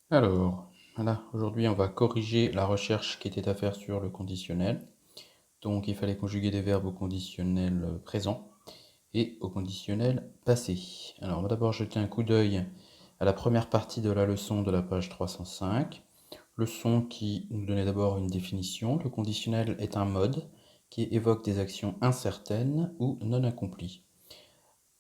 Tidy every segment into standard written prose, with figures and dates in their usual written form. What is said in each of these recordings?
Alors, voilà, aujourd'hui on va corriger la recherche qui était à faire sur le conditionnel. Donc il fallait conjuguer des verbes au conditionnel présent et au conditionnel passé. Alors on va d'abord jeter un coup d'œil à la première partie de la leçon de la page 305. Leçon qui nous donnait d'abord une définition. Le conditionnel est un mode qui évoque des actions incertaines ou non accomplies.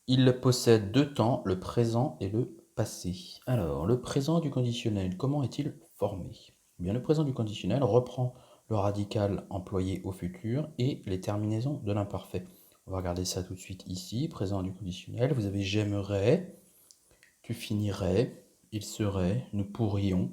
Il possède deux temps, le présent et le passé. Alors, le présent du conditionnel, comment est-il formé? Eh bien, le présent du conditionnel reprend le radical employé au futur et les terminaisons de l'imparfait. On va regarder ça tout de suite ici. Présent du conditionnel, vous avez j'aimerais, tu finirais, il serait, nous pourrions.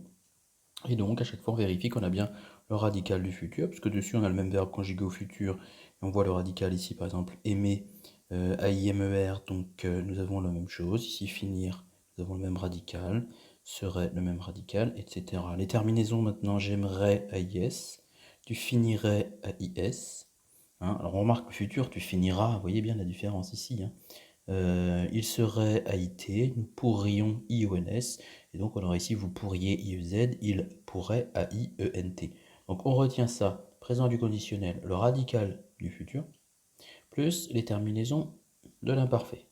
Et donc, à chaque fois, on vérifie qu'on a bien le radical du futur, puisque dessus, on a le même verbe conjugué au futur. Et on voit le radical ici, par exemple, aimer, aimer, donc nous avons la même chose. Ici, finir, nous avons le même radical, serait le même radical, etc. Les terminaisons, maintenant, j'aimerais, AIS, tu finirais, AIS. Hein. Alors, on remarque le futur, tu finiras, vous voyez bien la différence ici. Hein. Il serait AIT, nous pourrions IONS, et donc on aurait ici vous pourriez IEZ, il pourrait AIENT. Donc on retient ça, présent du conditionnel, le radical du futur, plus les terminaisons de l'imparfait.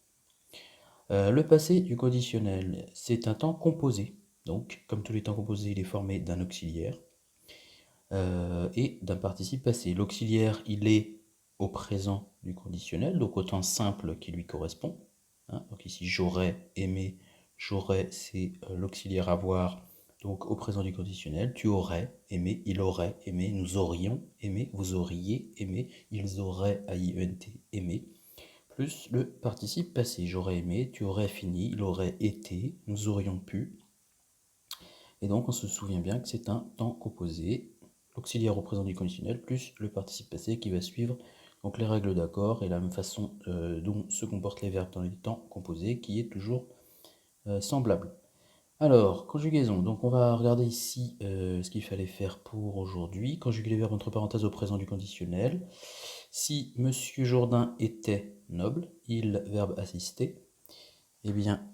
Le passé du conditionnel, c'est un temps composé. Donc, comme tous les temps composés, il est formé d'un auxiliaire et d'un participe passé. L'auxiliaire, il est au présent du conditionnel, donc au temps simple qui lui correspond. Hein. Donc ici, j'aurais aimé, j'aurais, c'est l'auxiliaire avoir, donc au présent du conditionnel. Tu aurais aimé, il aurait aimé, nous aurions aimé, vous auriez aimé, ils auraient, AIENT, aimé, plus le participe passé. J'aurais aimé, tu aurais fini, il aurait été, nous aurions pu. Et donc, on se souvient bien que c'est un temps composé, l'auxiliaire au présent du conditionnel, plus le participe passé qui va suivre donc les règles d'accord et la même façon dont se comportent les verbes dans les temps composés qui est toujours semblable. Alors, conjugaison. Donc, on va regarder ici ce qu'il fallait faire pour aujourd'hui. Conjuguer les verbes entre parenthèses au présent du conditionnel. Si Monsieur Jourdain était noble, il, verbe assister, eh bien,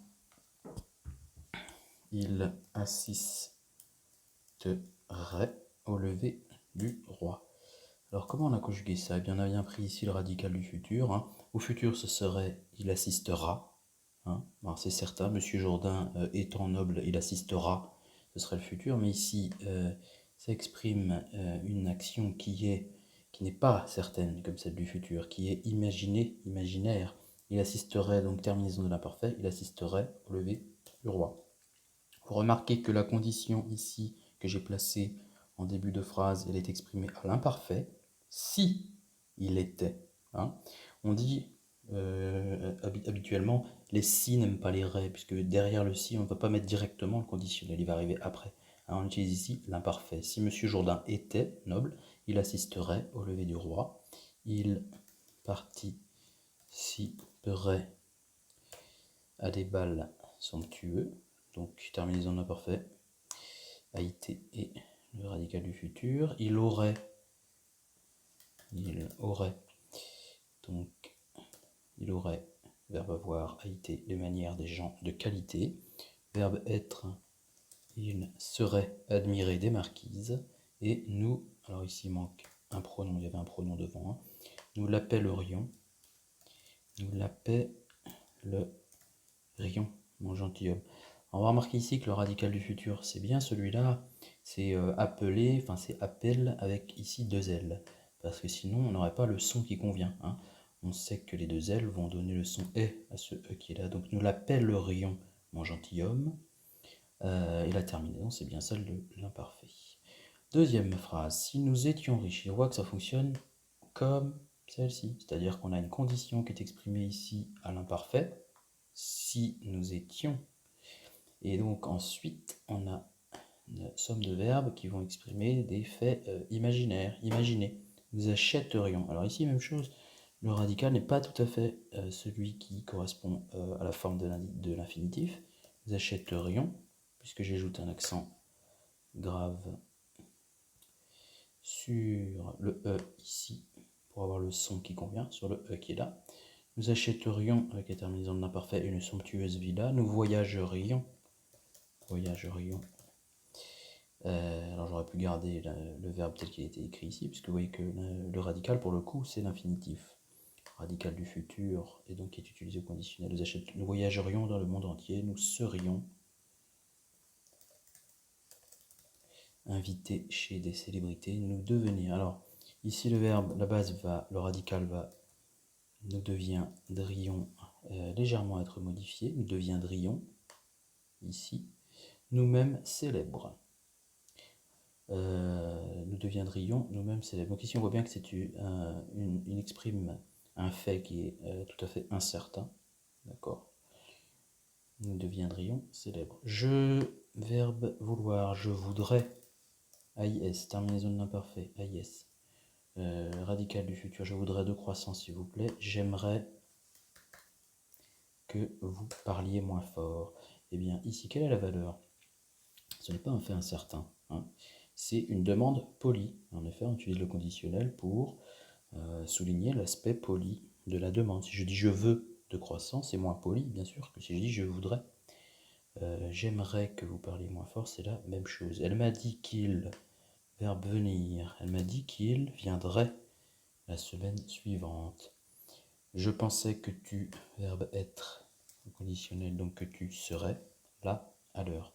il assisterait au lever du roi. Alors comment on a conjugué ça? Eh bien, on a bien pris ici le radical du futur. Hein. Au futur, ce serait il assistera. Hein. C'est certain, Monsieur Jourdain étant noble, il assistera. Ce serait le futur. Mais ici, ça exprime une action qui n'est pas certaine, comme celle du futur, qui est imaginée, imaginaire. Il assisterait, donc terminaison de l'imparfait, il assisterait au lever du roi. Vous remarquez que la condition ici que j'ai placée en début de phrase, elle est exprimée à l'imparfait, si il était. Hein. On dit habituellement, les si n'aiment pas les ré, puisque derrière le si, on ne va pas mettre directement le conditionnel, il va arriver après. Hein, on utilise ici l'imparfait. Si Monsieur Jourdain était noble, il assisterait au lever du roi. Il participerait à des bals somptueux. Donc, terminaison de l'imparfait. A été et le radical du futur. Il aurait, donc, il aurait, verbe avoir, a été, de manière des gens de qualité. Verbe être, il serait admiré des marquises. Et nous, alors ici il manque un pronom, il y avait un pronom devant. Hein. Nous l'appellerions, mon gentilhomme. On va remarquer ici que le radical du futur, c'est bien celui-là, c'est appelé, enfin c'est appel avec ici deux L, parce que sinon on n'aurait pas le son qui convient. Hein. On sait que les deux L vont donner le son E à ce E qui est là, donc nous l'appellerions mon gentilhomme, et la terminaison c'est bien celle de l'imparfait. Deuxième phrase, si nous étions riches, on voit que ça fonctionne comme celle-ci, c'est-à-dire qu'on a une condition qui est exprimée ici à l'imparfait, si nous étions. Et donc ensuite, on a une somme de verbes qui vont exprimer des faits imaginaires, imaginés. Nous achèterions. Alors ici, même chose, le radical n'est pas tout à fait celui qui correspond à la forme de l'infinitif. Nous achèterions, puisque j'ajoute un accent grave sur le E ici, pour avoir le son qui convient, sur le E qui est là. Nous achèterions, avec la terminaison de l'imparfait, une somptueuse villa. Nous voyagerions Alors j'aurais pu garder le verbe tel qu'il était écrit ici, puisque vous voyez que le radical, pour le coup, c'est l'infinitif. Radical du futur, et donc qui est utilisé au conditionnel. Nous voyagerions dans le monde entier, nous serions invités chez des célébrités, nous devenir. Alors, ici le verbe, la base va, le radical va, nous deviendrions légèrement être modifié, nous deviendrions, ici, nous-mêmes célèbres. Nous deviendrions nous-mêmes célèbres. Donc ici on voit bien que c'est une exprime un fait qui est tout à fait incertain. D'accord. Nous deviendrions célèbres. Je, verbe vouloir, je voudrais, AIS, terminaison de l'imparfait, AIS. Radical du futur, je voudrais de croissance s'il vous plaît. J'aimerais que vous parliez moins fort. Eh bien ici, quelle est la valeur? Ce n'est pas un fait incertain. Hein. C'est une demande polie. En effet, on utilise le conditionnel pour souligner l'aspect poli de la demande. Si je dis je veux de croissance, c'est moins poli, bien sûr, que si je dis je voudrais. J'aimerais que vous parliez moins fort, c'est la même chose. Elle m'a dit qu'il, verbe venir, elle m'a dit qu'il viendrait la semaine suivante. Je pensais que tu, verbe être, au conditionnel, donc que tu serais là à l'heure.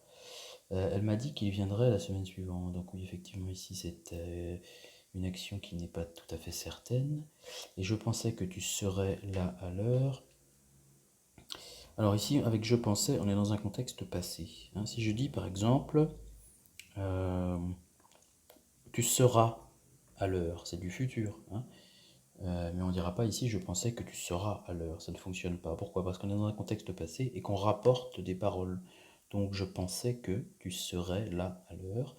Elle m'a dit qu'il viendrait la semaine suivante. Donc oui, effectivement, ici, c'est une action qui n'est pas tout à fait certaine. Et je pensais que tu serais là à l'heure. Alors ici, avec je pensais, on est dans un contexte passé. Hein. Si je dis, par exemple, tu seras à l'heure, c'est du futur. Hein. Mais on ne dira pas ici, je pensais que tu seras à l'heure. Ça ne fonctionne pas. Pourquoi? Parce qu'on est dans un contexte passé et qu'on rapporte des paroles. Donc je pensais que tu serais là à l'heure.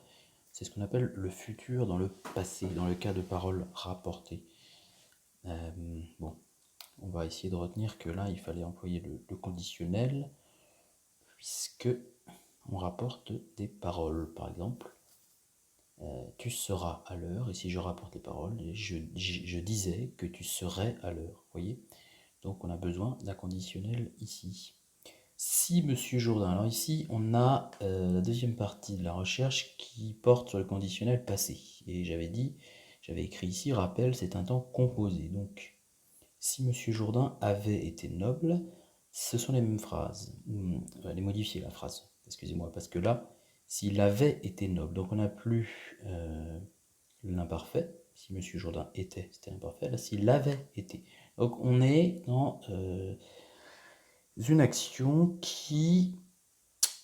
C'est ce qu'on appelle le futur dans le passé, dans le cas de paroles rapportées. Bon, on va essayer de retenir que là, il fallait employer le conditionnel, puisque on rapporte des paroles. Par exemple, tu seras à l'heure, et si je rapporte les paroles, je disais que tu serais à l'heure. Voyez? Donc on a besoin d'un conditionnel ici. Si Monsieur Jourdain, alors ici on a la deuxième partie de la recherche qui porte sur le conditionnel passé. Et j'avais écrit ici, rappel, c'est un temps composé. Donc si Monsieur Jourdain avait été noble, ce sont les mêmes phrases. Les modifier la phrase, excusez-moi, parce que là, s'il avait été noble, donc on n'a plus l'imparfait. Si Monsieur Jourdain était, c'était l'imparfait. Là, s'il avait été. Donc on est dans une action qui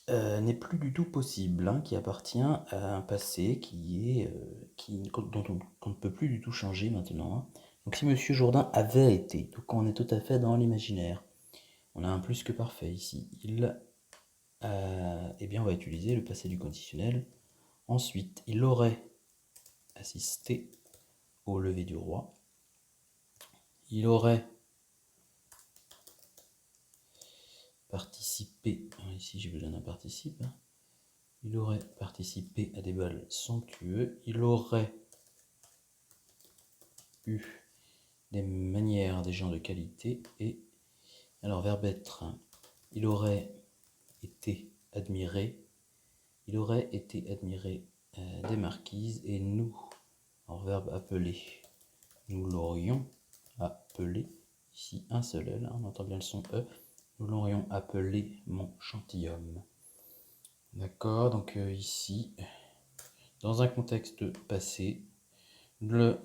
n'est plus du tout possible, hein, qui appartient à un passé dont on ne peut plus du tout changer maintenant. Hein. Donc si Monsieur Jourdain avait été, donc on est tout à fait dans l'imaginaire. On a un plus que parfait ici. Eh bien on va utiliser le passé du conditionnel. Ensuite, il aurait assisté au lever du roi. Il aurait participé, ici j'ai besoin d'un participe, hein. Il aurait participé à des bals somptueux. Il aurait eu des manières des gens de qualité. Et alors verbe être, il aurait été admiré. Il aurait été admiré des marquises. Et nous, en verbe appeler, nous l'aurions appelé, ici un seul L, hein, on entend bien le son E, nous l'aurions appelé mon gentilhomme. D'accord, donc ici, dans un contexte passé, le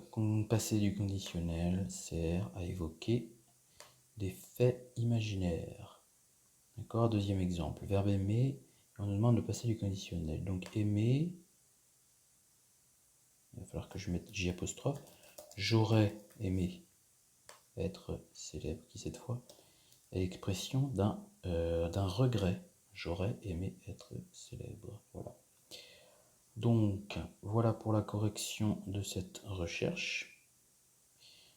passé du conditionnel sert à évoquer des faits imaginaires. D'accord, deuxième exemple, verbe aimer, on nous demande le passé du conditionnel. Donc aimer, il va falloir que je mette J apostrophe, j'aurais aimé être célèbre, qui cette fois est l'expression d'un regret. J'aurais aimé être célèbre. Voilà. Donc, voilà pour la correction de cette recherche.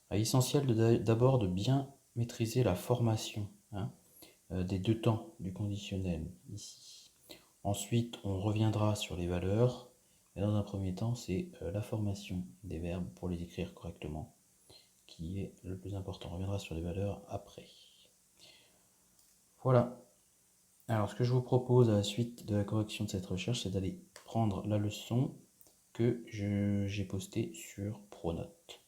Essentiel d'abord de bien maîtriser la formation hein, des deux temps du conditionnel ici. Ensuite, on reviendra sur les valeurs. Mais dans un premier temps, c'est la formation des verbes pour les écrire correctement qui est le plus important. On reviendra sur les valeurs après. Voilà. Alors, ce que je vous propose à la suite de la correction de cette recherche, c'est d'aller prendre la leçon que j'ai postée sur Pronote.